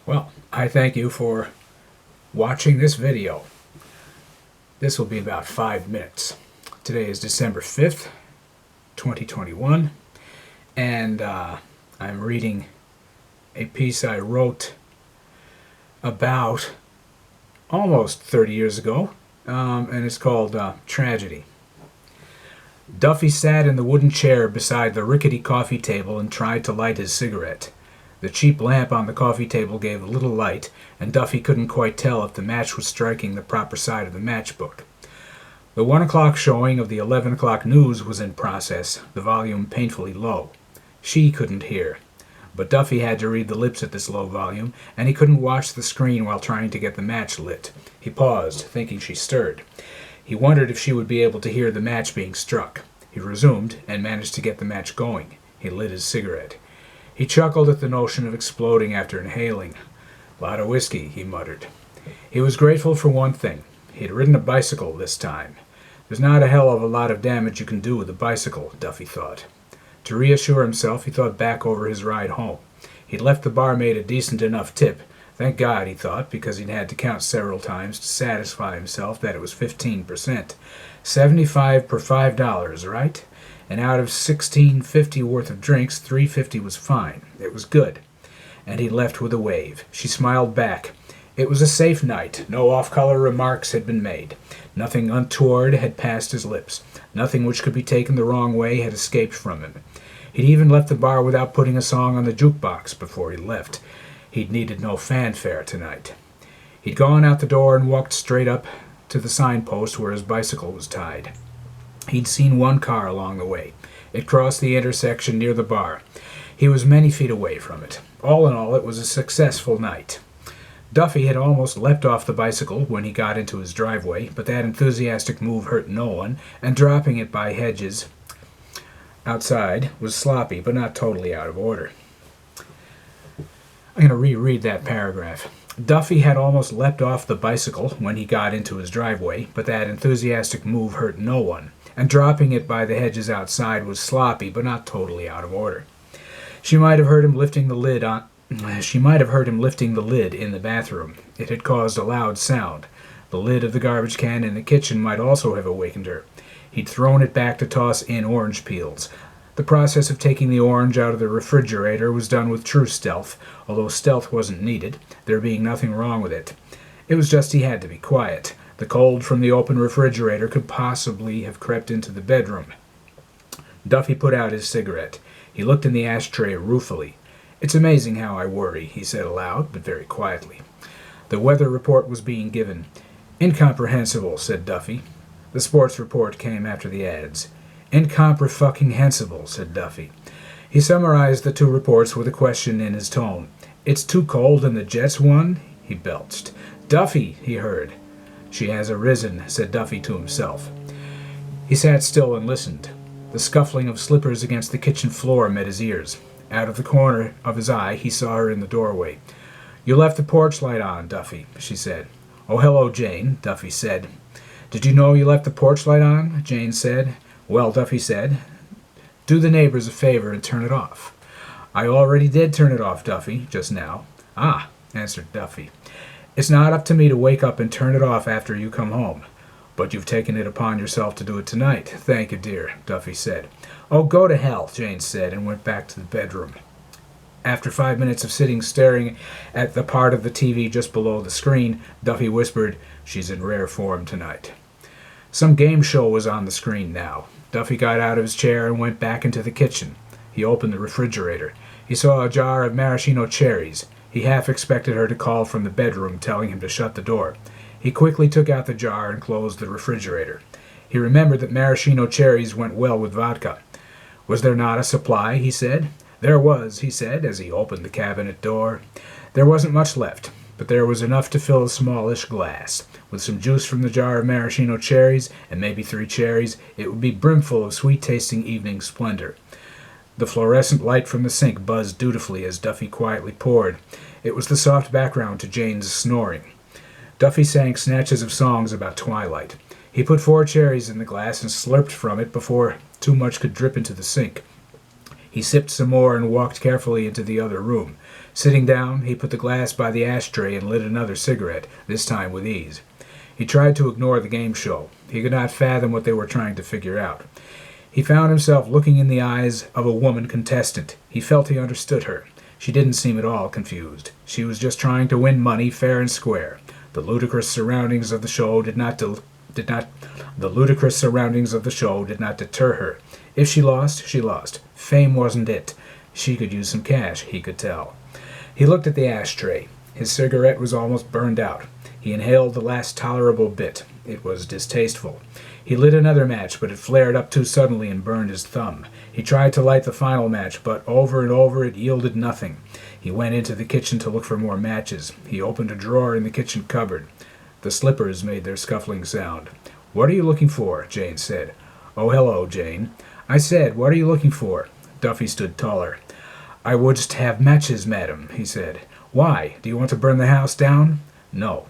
Well, I thank you for watching this video. This will be about 5 minutes. Today is December 5th, 2021, and I'm reading a piece I wrote about almost 30 years ago, and it's called Tragedy. Duffy sat in the wooden chair beside the rickety coffee table and tried to light his cigarette. The cheap lamp on the coffee table gave little light, and Duffy couldn't quite tell if the match was striking the proper side of the matchbook. The 1 o'clock showing of the 11 o'clock news was in process, the volume painfully low. She couldn't hear, but Duffy had to read the lips at this low volume, and he couldn't watch the screen while trying to get the match lit. He paused, thinking she stirred. He wondered if she would be able to hear the match being struck. He resumed, and managed to get the match going. He lit his cigarette. He chuckled at the notion of exploding after inhaling. "Lot of whiskey," he muttered. He was grateful for one thing. He had ridden a bicycle this time. There's not a hell of a lot of damage you can do with a bicycle, Duffy thought. To reassure himself, he thought back over his ride home. He'd left the barmaid a decent enough tip. Thank God, he thought, because he'd had to count several times to satisfy himself that it was 15%. 75 per $5, right? And out of $16.50 worth of drinks, $3.50 was fine. It was good. And he left with a wave. She smiled back. It was a safe night. No off-color remarks had been made. Nothing untoward had passed his lips. Nothing which could be taken the wrong way had escaped from him. He'd even left the bar without putting a song on the jukebox before he left. He'd needed no fanfare tonight. He'd gone out the door and walked straight up to the signpost where his bicycle was tied. He'd seen one car along the way. It crossed the intersection near the bar. He was many feet away from it. All in all, it was a successful night. Duffy had almost leapt off the bicycle when he got into his driveway, but that enthusiastic move hurt no one, and dropping it by hedges outside was sloppy, but not totally out of order. I'm going to reread that paragraph. Duffy had almost leapt off the bicycle when he got into his driveway, but that enthusiastic move hurt no one, and dropping it by the hedges outside was sloppy, but not totally out of order. She might have heard him lifting the lid in the bathroom. It had caused a loud sound. The lid of the garbage can in the kitchen might also have awakened her. He'd thrown it back to toss in orange peels. The process of taking the orange out of the refrigerator was done with true stealth, although stealth wasn't needed, there being nothing wrong with it. It was just he had to be quiet. The cold from the open refrigerator could possibly have crept into the bedroom. Duffy put out his cigarette. He looked in the ashtray ruefully. "It's amazing how I worry," he said aloud, but very quietly. The weather report was being given. "Incomprehensible," said Duffy. The sports report came after the ads. "Incomprehensible," said Duffy. He summarized the two reports with a question in his tone. "It's too cold and the Jets won?" he belched. "Duffy," he heard. "She has arisen," said Duffy to himself. He sat still and listened. The scuffling of slippers against the kitchen floor met his ears. Out of the corner of his eye, he saw her in the doorway. "You left the porch light on, Duffy," she said. "Oh, hello, Jane," Duffy said. "Did you know you left the porch light on?" Jane said. "Well," Duffy said, "do the neighbors a favor and turn it off." "I already did turn it off, Duffy, just now." "Ah," answered Duffy. "It's not up to me to wake up and turn it off after you come home. But you've taken it upon yourself to do it tonight." "Thank you, dear," Duffy said. "Oh, go to hell," Jane said, and went back to the bedroom. After 5 minutes of sitting staring at the part of the TV just below the screen, Duffy whispered, "She's in rare form tonight." Some game show was on the screen now. Duffy got out of his chair and went back into the kitchen. He opened the refrigerator. He saw a jar of maraschino cherries. He half expected her to call from the bedroom, telling him to shut the door. He quickly took out the jar and closed the refrigerator. He remembered that maraschino cherries went well with vodka. Was there not a supply, he said. There was, he said, as he opened the cabinet door. There wasn't much left, but there was enough to fill a smallish glass. With some juice from the jar of maraschino cherries, and maybe 3 cherries, it would be brimful of sweet-tasting evening splendor. The fluorescent light from the sink buzzed dutifully as Duffy quietly poured. It was the soft background to Jane's snoring. Duffy sang snatches of songs about twilight. He put 4 cherries in the glass and slurped from it before too much could drip into the sink. He sipped some more and walked carefully into the other room. Sitting down, he put the glass by the ashtray and lit another cigarette, this time with ease. He tried to ignore the game show. He could not fathom what they were trying to figure out. He found himself looking in the eyes of a woman contestant. He felt he understood her. She didn't seem at all confused. She was just trying to win money fair and square. The ludicrous surroundings of the show did not deter her. If she lost, she lost. Fame wasn't it. She could use some cash, he could tell. He looked at the ashtray. His cigarette was almost burned out. He inhaled the last tolerable bit. It was distasteful. He lit another match, but it flared up too suddenly and burned his thumb. He tried to light the final match, but over and over it yielded nothing. He went into the kitchen to look for more matches. He opened a drawer in the kitchen cupboard. The slippers made their scuffling sound. "What are you looking for?" Jane said. "Oh, hello, Jane." "I said, what are you looking for?" Duffy stood taller. "I would just have matches, madam," he said. "Why? Do you want to burn the house down?" "No."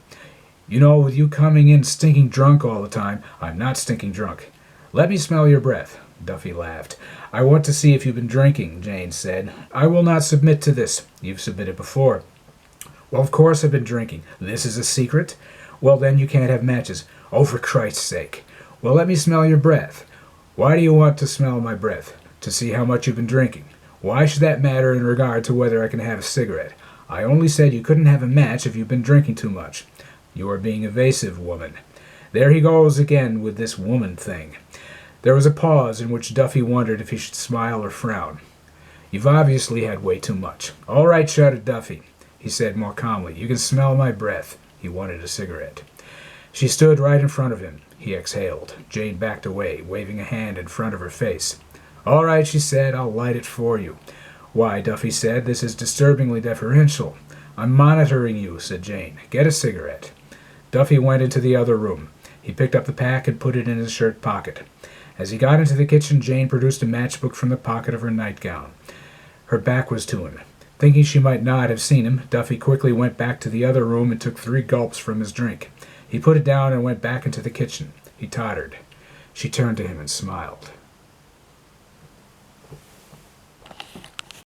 "You know, with you coming in stinking drunk all the time—" "I'm not stinking drunk." "Let me smell your breath." Duffy laughed. "I want to see if you've been drinking," Jane said. "I will not submit to this." "You've submitted before." "Well, of course I've been drinking. This is a secret?" "Well, then you can't have matches." "Oh, for Christ's sake." "Well, let me smell your breath." "Why do you want to smell my breath?" "To see how much you've been drinking." "Why should that matter in regard to whether I can have a cigarette?" "I only said you couldn't have a match if you've been drinking too much." "You are being evasive, woman." There he goes again with this woman thing. There was a pause in which Duffy wondered if he should smile or frown. "You've obviously had way too much." "All right," shouted Duffy. He said more calmly, "You can smell my breath." He wanted a cigarette. She stood right in front of him. He exhaled. Jane backed away, waving a hand in front of her face. "All right," she said, "I'll light it for you." "Why," Duffy said, "this is disturbingly deferential." "I'm monitoring you," said Jane. "Get a cigarette." Duffy went into the other room. He picked up the pack and put it in his shirt pocket. As he got into the kitchen, Jane produced a matchbook from the pocket of her nightgown. Her back was to him. Thinking she might not have seen him, Duffy quickly went back to the other room and took 3 gulps from his drink. He put it down and went back into the kitchen. He tottered. She turned to him and smiled.